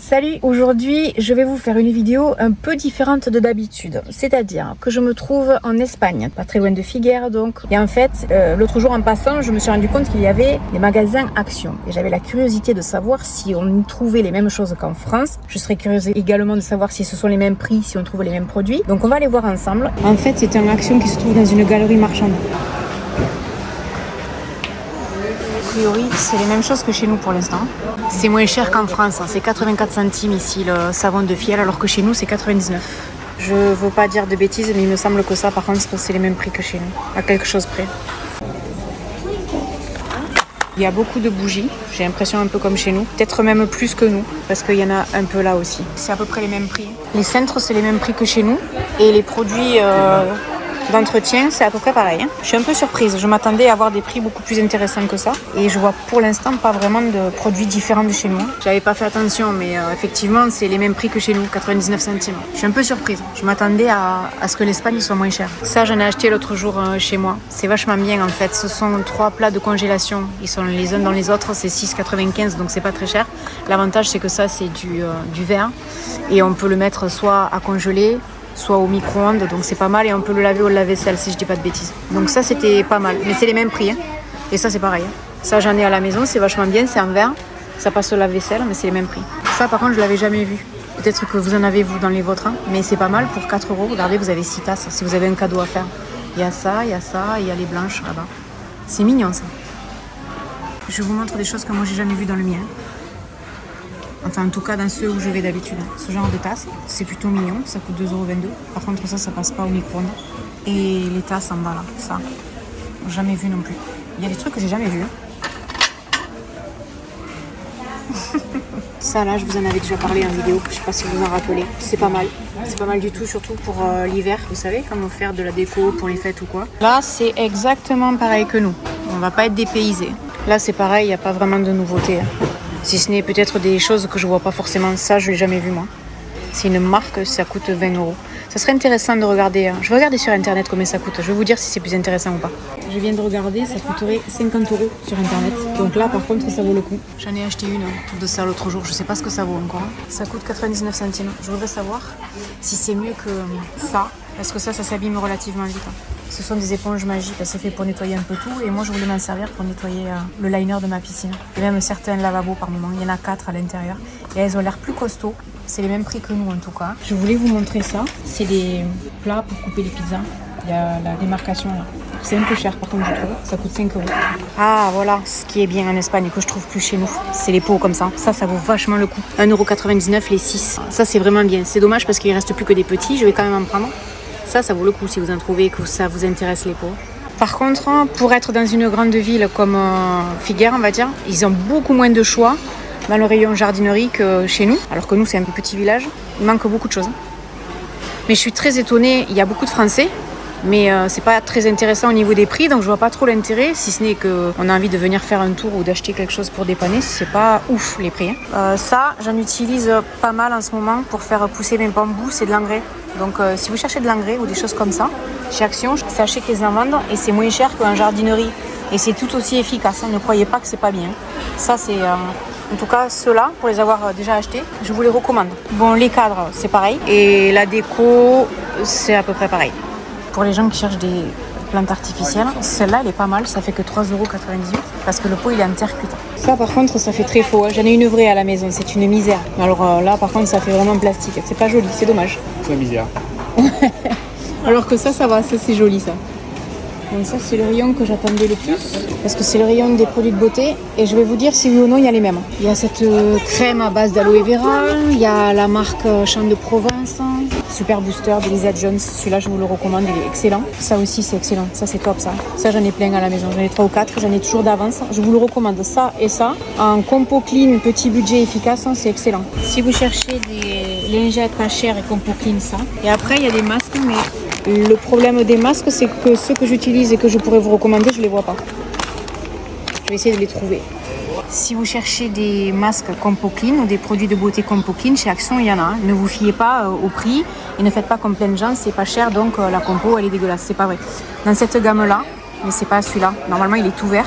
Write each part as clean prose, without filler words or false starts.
Salut, aujourd'hui je vais vous faire une vidéo un peu différente de d'habitude. C'est-à-dire que je me trouve en Espagne, pas très loin de Figueres donc. Et en fait, l'autre jour en passant, je me suis rendu compte qu'il y avait des magasins Action. Et j'avais la curiosité de savoir si on y trouvait les mêmes choses qu'en France. Je serais curieuse également de savoir si ce sont les mêmes prix, si on trouve les mêmes produits. Donc on va aller voir ensemble. En fait, c'est un Action qui se trouve dans une galerie marchande. A priori, c'est les mêmes choses que chez nous pour l'instant. C'est moins cher qu'en France, c'est 84 centimes ici le savon de Fiel, alors que chez nous c'est 99. Je veux pas dire de bêtises, mais il me semble que ça, par contre, c'est les mêmes prix que chez nous, à quelque chose près. Il y a beaucoup de bougies, j'ai l'impression un peu comme chez nous, peut-être même plus que nous, parce qu'il y en a un peu là aussi. C'est à peu près les mêmes prix. Les cintres, c'est les mêmes prix que chez nous, et les produits d'entretien, c'est à peu près pareil. Je suis un peu surprise, je m'attendais à avoir des prix beaucoup plus intéressants que ça, et je vois pour l'instant pas vraiment de produits différents de chez nous. J'avais pas fait attention, mais effectivement, c'est les mêmes prix que chez nous, 99 centimes. Je suis un peu surprise, je m'attendais à ce que l'Espagne soit moins chère. Ça, j'en ai acheté l'autre jour chez moi. C'est vachement bien en fait, ce sont 3 plats de congélation. Ils sont les uns dans les autres, c'est 6,95, donc c'est pas très cher. L'avantage, c'est que ça, c'est du verre, et on peut le mettre soit à congeler, soit au micro-ondes, donc c'est pas mal, et on peut le laver au lave-vaisselle si je dis pas de bêtises. Donc ça, c'était pas mal, mais c'est les mêmes prix, hein. Et ça, c'est pareil, hein. Ça, j'en ai à la maison, c'est vachement bien, c'est en verre, ça passe au lave-vaisselle, mais c'est les mêmes prix. Ça, par contre, je l'avais jamais vu. Peut-être que vous en avez vous dans les vôtres, hein. Mais c'est pas mal pour 4 €. Regardez, vous avez 6 tasses si vous avez un cadeau à faire. Il y a ça, et il y a les blanches là-bas. C'est mignon ça. Je vous montre des choses que moi j'ai jamais vues dans le mien. Enfin, en tout cas, dans ceux où je vais d'habitude. Ce genre de tasse, c'est plutôt mignon. Ça coûte 2,22 €. Par contre, ça passe pas au micro-ondes. Et les tasses en bas, là, ça, jamais vu non plus. Il y a des trucs que j'ai jamais vus. Ça, là, je vous en avais déjà parlé en vidéo. Je sais pas si vous en rappelez. C'est pas mal. C'est pas mal du tout, surtout pour l'hiver. Vous savez, comment faire de la déco pour les fêtes ou quoi. Là, c'est exactement pareil que nous. On va pas être dépaysés. Là, c'est pareil, il n'y a pas vraiment de nouveauté, hein. Si ce n'est peut-être des choses que je vois pas forcément. Ça, je l'ai jamais vu moi. C'est une marque, ça coûte 20 €. Ça serait intéressant de regarder. Je vais regarder sur internet combien ça coûte. Je vais vous dire si c'est plus intéressant ou pas. Je viens de regarder, ça coûterait 50 € sur internet. Donc là, par contre, ça vaut le coup. J'en ai acheté une de ça l'autre jour. Je sais pas ce que ça vaut encore. Ça coûte 99 centimes. Je voudrais savoir si c'est mieux que ça. Parce que ça s'abîme relativement vite. Ce sont des éponges magiques, c'est fait pour nettoyer un peu tout, et moi je voulais m'en servir pour nettoyer le liner de ma piscine. Et même certains lavabos par moment, il y en a 4 à l'intérieur, et elles ont l'air plus costauds. C'est les mêmes prix que nous en tout cas. Je voulais vous montrer ça, c'est des plats pour couper les pizzas. Il y a la démarcation là. C'est un peu cher par contre je trouve, ça coûte 5 €. Ah voilà, ce qui est bien en Espagne et que je trouve plus chez nous, c'est les pots comme ça. Ça vaut vachement le coup. 1,99 € les 6. Ça c'est vraiment bien, c'est dommage parce qu'il ne reste plus que des petits, je vais quand même en prendre. Ça vaut le coup si vous en trouvez, que ça vous intéresse les pots. Par contre, pour être dans une grande ville comme Figueres, on va dire, ils ont beaucoup moins de choix dans le rayon jardinerie que chez nous. Alors que nous, c'est un petit village. Il manque beaucoup de choses. Mais je suis très étonnée, il y a beaucoup de Français, mais c'est pas très intéressant au niveau des prix, donc je vois pas trop l'intérêt, si ce n'est qu'on a envie de venir faire un tour ou d'acheter quelque chose pour dépanner, c'est pas ouf les prix, hein. Ça, j'en utilise pas mal en ce moment pour faire pousser mes bambous, c'est de l'engrais. Donc si vous cherchez de l'engrais ou des choses comme ça, chez Action, sachez qu'ils en vendent et c'est moins cher qu'en jardinerie. Et c'est tout aussi efficace, hein. Ne croyez pas que c'est pas bien. Ça c'est... En tout cas, ceux-là, pour les avoir déjà achetés, je vous les recommande. Bon, les cadres, c'est pareil. Et la déco, c'est à peu près pareil. Pour les gens qui cherchent des plantes artificielles, celle-là, elle est pas mal. Ça fait que 3,98 € parce que le pot, il est en terre cuite. Ça, par contre, ça fait très faux, hein. J'en ai une vraie à la maison, c'est une misère. Alors là, par contre, ça fait vraiment plastique. C'est pas joli, c'est dommage. C'est une misère. Alors que ça va, ça c'est joli ça. Donc ça c'est le rayon que j'attendais le plus parce que c'est le rayon des produits de beauté et je vais vous dire si oui ou non il y a les mêmes. Il y a cette crème à base d'aloe vera, il y a la marque Champ de Provence, Super Booster de Lisa Jones, celui-là je vous le recommande, il est excellent. Ça aussi c'est excellent, ça c'est top ça. Ça j'en ai plein à la maison, j'en ai 3 ou 4, j'en ai toujours d'avance. Je vous le recommande ça et ça. En compo clean, petit budget efficace, c'est excellent. Si vous cherchez des lingettes pas chères et compo clean ça. Et après il y a des masques mais... Le problème des masques, c'est que ceux que j'utilise et que je pourrais vous recommander, je ne les vois pas. Je vais essayer de les trouver. Si vous cherchez des masques Compo Clean ou des produits de beauté Compo Clean, chez Action, il y en a, hein. Ne vous fiez pas au prix et ne faites pas comme plein de gens, c'est pas cher, donc la compo, elle est dégueulasse. C'est pas vrai. Dans cette gamme-là, mais c'est pas celui-là. Normalement, il est tout vert.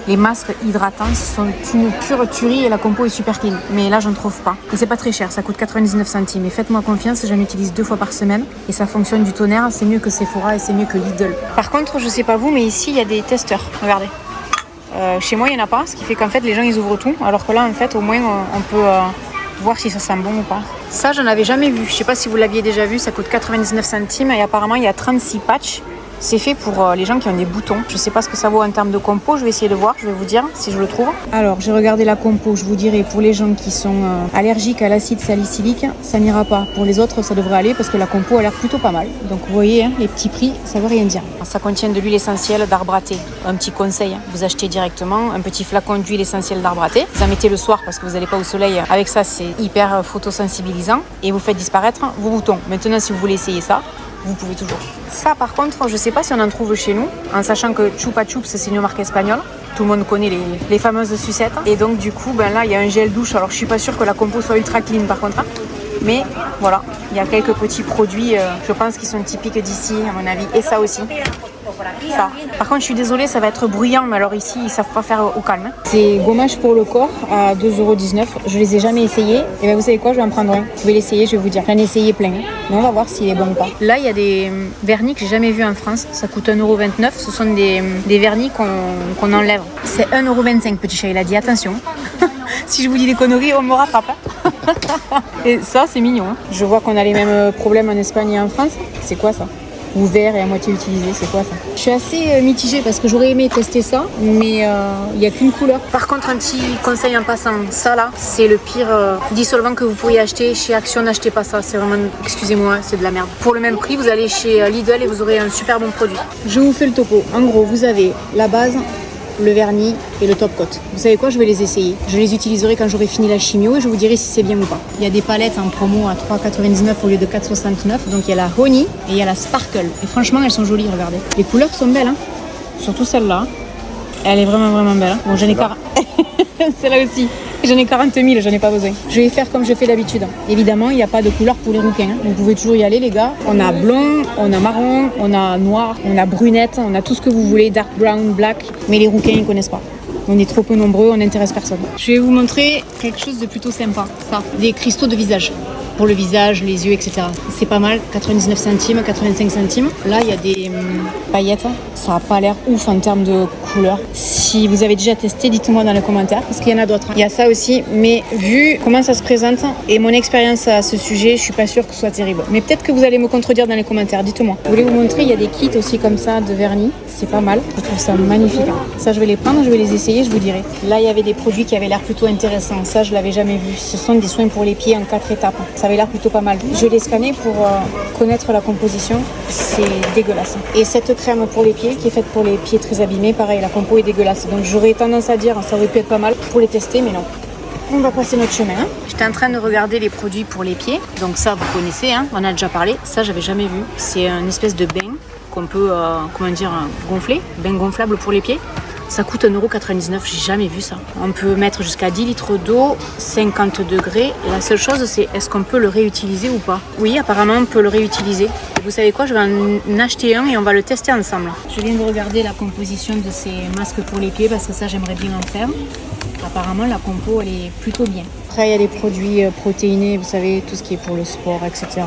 Les masques hydratants sont une pure tuerie et la compo est super clean. Mais là, j'en trouve pas. Et c'est pas très cher, ça coûte 99 centimes. Et faites-moi confiance, j'en utilise 2 fois par semaine et ça fonctionne du tonnerre. C'est mieux que Sephora et c'est mieux que Lidl. Par contre, je sais pas vous, mais ici, il y a des testeurs. Regardez. Chez moi, il n'y en a pas, ce qui fait qu'en fait, les gens, ils ouvrent tout. Alors que là, en fait, au moins, on peut voir si ça sent bon ou pas. Ça, je n'avais jamais vu. Je sais pas si vous l'aviez déjà vu, ça coûte 99 centimes et apparemment, il y a 36 patchs. C'est fait pour les gens qui ont des boutons. Je sais pas ce que ça vaut en termes de compo. Je vais essayer de voir. Je vais vous dire si je le trouve. Alors, j'ai regardé la compo. Je vous dirai pour les gens qui sont allergiques à l'acide salicylique, ça n'ira pas. Pour les autres, ça devrait aller parce que la compo a l'air plutôt pas mal. Donc, vous voyez, hein, les petits prix, ça veut rien dire. Ça contient de l'huile essentielle d'arbre à thé. Un petit conseil, vous achetez directement un petit flacon d'huile essentielle d'arbre à thé. Vous en mettez le soir parce que vous n'allez pas au soleil. Avec ça, c'est hyper photosensibilisant et vous faites disparaître vos boutons. Maintenant, si vous voulez essayer ça, vous pouvez toujours. Ça, par contre, je sais pas si on en trouve chez nous, en sachant que Chupa Chups, c'est une marque espagnole. Tout le monde connaît les fameuses sucettes. Et donc, du coup, ben là, il y a un gel douche. Alors, je suis pas sûre que la compo soit ultra clean, par contre. Mais voilà, il y a quelques petits produits, je pense, qui sont typiques d'ici, à mon avis. Et ça aussi. Ça. Par contre, je suis désolée, ça va être bruyant, mais alors ici, ils savent pas faire au calme. C'est gommage pour le corps à 2,19 €. Je les ai jamais essayés. Et bien, vous savez quoi, je vais en prendre un. Je vais l'essayer, je vais vous dire. J'en ai essayé plein. Mais on va voir s'il est bon ou pas. Là, il y a des vernis que j'ai jamais vus en France. Ça coûte 1,29 €. Ce sont des vernis qu'on enlève. C'est 1,25 €, petit chat. Il a dit attention. Si je vous dis des conneries, on me rattrape. Et ça, c'est mignon. Hein. Je vois qu'on a les mêmes problèmes en Espagne et en France. C'est quoi ça? Ouvert et à moitié utilisé, c'est quoi ça? Je suis assez mitigée parce que j'aurais aimé tester ça, mais il n'y a qu'une couleur. Par contre, un petit conseil en passant, ça là, c'est le pire dissolvant que vous pourriez acheter. Chez Action, n'achetez pas ça, c'est vraiment, excusez-moi, c'est de la merde. Pour le même prix, vous allez chez Lidl et vous aurez un super bon produit. Je vous fais le topo. En gros, vous avez la base, le vernis et le top coat. Vous savez quoi, je vais les essayer. Je les utiliserai quand j'aurai fini la chimio et je vous dirai si c'est bien ou pas. Il y a des palettes en promo à 3,99 € au lieu de 4,69 €. Donc il y a la Honey et il y a la Sparkle. Et franchement, elles sont jolies, regardez. Les couleurs sont belles, hein. Surtout celle-là. Elle est vraiment, vraiment belle. Hein. Bon, j'en ai 40. Celle-là aussi. J'en ai 40 000, j'en ai pas besoin. Je vais faire comme je fais d'habitude. Évidemment, il n'y a pas de couleur pour les rouquins. Hein. Vous pouvez toujours y aller, les gars. On a blond, on a marron, on a noir, on a brunette, on a tout ce que vous voulez, dark brown, black. Mais les rouquins, ils connaissent pas. On est trop peu nombreux, on n'intéresse personne. Je vais vous montrer quelque chose de plutôt sympa. Ça, des cristaux de visage. Pour le visage, les yeux, etc. C'est pas mal, 99 centimes, 85 centimes. Là, il y a des paillettes. Ça n'a pas l'air ouf en termes de couleur. Si vous avez déjà testé, dites-moi dans les commentaires, parce qu'il y en a d'autres. Il y a ça aussi, mais vu comment ça se présente et mon expérience à ce sujet, je suis pas sûre que ce soit terrible. Mais peut-être que vous allez me contredire dans les commentaires, dites-moi. Je voulais vous montrer, il y a des kits aussi comme ça de vernis. C'est pas mal, je trouve ça magnifique. Ça, je vais les prendre, je vais les essayer, je vous dirai. Là, il y avait des produits qui avaient l'air plutôt intéressants. Ça, je l'avais jamais vu. Ce sont des soins pour les pieds en 4 étapes. Ça avait l'air plutôt pas mal. Je l'ai scanné pour connaître la composition. C'est dégueulasse. Et cette crème pour les pieds, qui est faite pour les pieds très abîmés, pareil, la compo est dégueulasse. Donc j'aurais tendance à dire, ça aurait pu être pas mal pour les tester, mais non. On va passer notre chemin. Hein. J'étais en train de regarder les produits pour les pieds. Donc ça, vous connaissez, hein, on en a déjà parlé. Ça, j'avais jamais vu. C'est une espèce de bain qu'on peut, gonfler. Bain gonflable pour les pieds. Ça coûte 1,99 €, j'ai jamais vu ça. On peut mettre jusqu'à 10 litres d'eau, 50 degrés. La seule chose, c'est est-ce qu'on peut le réutiliser ou pas? Oui, apparemment, on peut le réutiliser. Et vous savez quoi, je vais en acheter un et on va le tester ensemble. Je viens de regarder la composition de ces masques pour les pieds parce que ça, j'aimerais bien en faire. Apparemment, la compo, elle est plutôt bien. Après, il y a des produits protéinés, vous savez, tout ce qui est pour le sport, etc.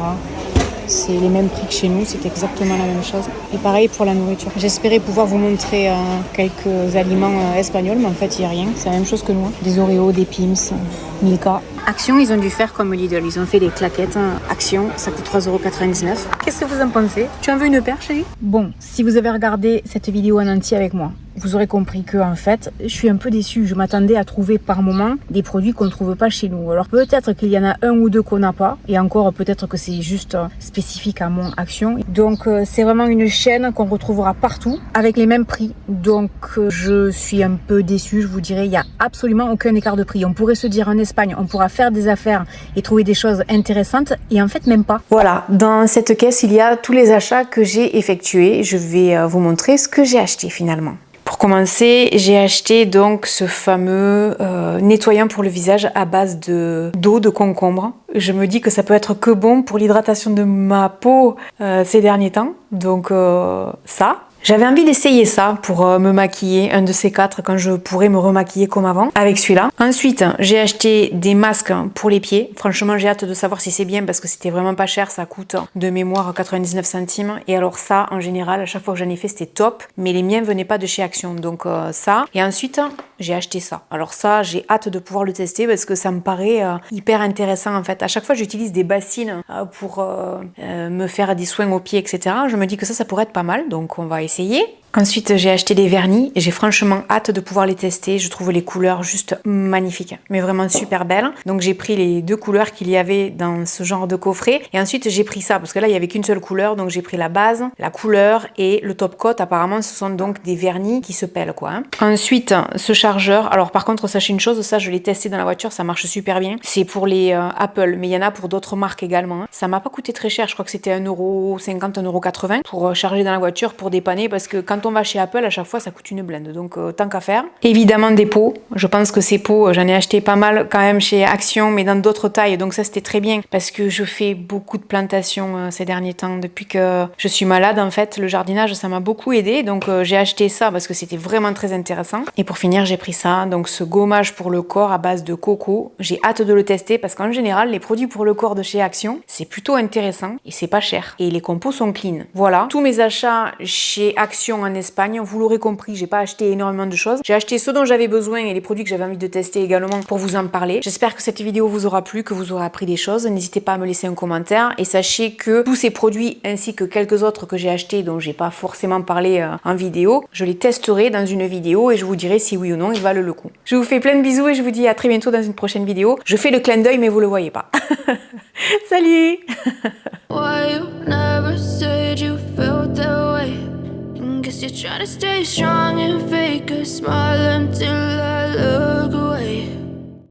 C'est les mêmes prix que chez nous, c'est exactement la même chose. Et pareil pour la nourriture. J'espérais pouvoir vous montrer quelques aliments espagnols, mais en fait, il n'y a rien. C'est la même chose que nous. Des Oreos, des Pim's, Milka. Action, ils ont dû faire comme Lidl. Ils ont fait des claquettes. Action, ça coûte 3,99 €. Qu'est-ce que vous en pensez? Tu en veux une paire, chérie? Bon, si vous avez regardé cette vidéo en entier avec moi, vous aurez compris que en fait, je suis un peu déçue. Je m'attendais à trouver par moment des produits qu'on ne trouve pas chez nous. Alors peut-être qu'il y en a un ou deux qu'on n'a pas, et encore peut-être que c'est juste spécifique à mon Action. Donc c'est vraiment une chaîne qu'on retrouvera partout avec les mêmes prix. Donc je suis un peu déçue, je vous dirais, il n'y a absolument aucun écart de prix. On pourrait se dire en Espagne, on pourra faire des affaires et trouver des choses intéressantes, et en fait même pas. Voilà, dans cette caisse, il y a tous les achats que j'ai effectués. Je vais vous montrer ce que j'ai acheté finalement. Pour commencer, j'ai acheté donc ce fameux nettoyant pour le visage à base d'eau de concombre. Je me dis que ça peut être que bon pour l'hydratation de ma peau ces derniers temps. Donc ça. J'avais envie d'essayer ça pour me maquiller, un de ces 4 quand je pourrais me remaquiller comme avant avec celui-là. Ensuite, j'ai acheté des masques pour les pieds. Franchement, j'ai hâte de savoir si c'est bien parce que c'était vraiment pas cher. Ça coûte de mémoire 99 centimes. Et alors ça, en général, à chaque fois que j'en ai fait, c'était top. Mais les miens venaient pas de chez Action. Donc ça. Et ensuite, j'ai acheté ça. Alors ça, j'ai hâte de pouvoir le tester parce que ça me paraît hyper intéressant en fait. À chaque fois, j'utilise des bassines pour me faire des soins aux pieds, etc. Je me dis que ça pourrait être pas mal. Donc on va essayer. Ensuite, j'ai acheté des vernis et j'ai franchement hâte de pouvoir les tester. Je trouve les couleurs juste magnifiques, mais vraiment super belles. Donc j'ai pris les 2 couleurs qu'il y avait dans ce genre de coffret. Et ensuite, j'ai pris ça parce que là, il y avait qu'une seule couleur. Donc j'ai pris la base, la couleur et le top coat. Apparemment, ce sont donc des vernis qui se pèlent, quoi. Ensuite, ce chargeur. Alors par contre, sachez une chose, ça je l'ai testé dans la voiture, ça marche super bien. C'est pour les Apple, mais il y en a pour d'autres marques également. Ça m'a pas coûté très cher. Je crois que c'était 1,50 €, 1,80 € pour charger dans la voiture, pour dépanner, parce que quand on va chez Apple, à chaque fois, ça coûte une blinde. Donc, tant qu'à faire. Évidemment, des pots. Je pense que ces pots, j'en ai acheté pas mal quand même chez Action, mais dans d'autres tailles. Donc, ça, c'était très bien parce que je fais beaucoup de plantations ces derniers temps. Depuis que je suis malade, en fait, le jardinage, ça m'a beaucoup aidé. Donc, j'ai acheté ça parce que c'était vraiment très intéressant. Et pour finir, j'ai pris ça. Donc, ce gommage pour le corps à base de coco. J'ai hâte de le tester parce qu'en général, les produits pour le corps de chez Action, c'est plutôt intéressant et c'est pas cher. Et les compos sont clean. Voilà. Tous mes achats chez Action en Espagne, vous l'aurez compris, j'ai pas acheté énormément de choses. J'ai acheté ce dont j'avais besoin et les produits que j'avais envie de tester également pour vous en parler. J'espère que cette vidéo vous aura plu, que vous aurez appris des choses. N'hésitez pas à me laisser un commentaire et sachez que tous ces produits ainsi que quelques autres que j'ai achetés dont j'ai pas forcément parlé en vidéo, je les testerai dans une vidéo et je vous dirai si oui ou non ils valent le coup. Je vous fais plein de bisous et je vous dis à très bientôt dans une prochaine vidéo. Je fais le clin d'œil mais vous le voyez pas. Salut. Why you never said you felt that way? Guess you're trying to stay strong and fake a smile until I look away.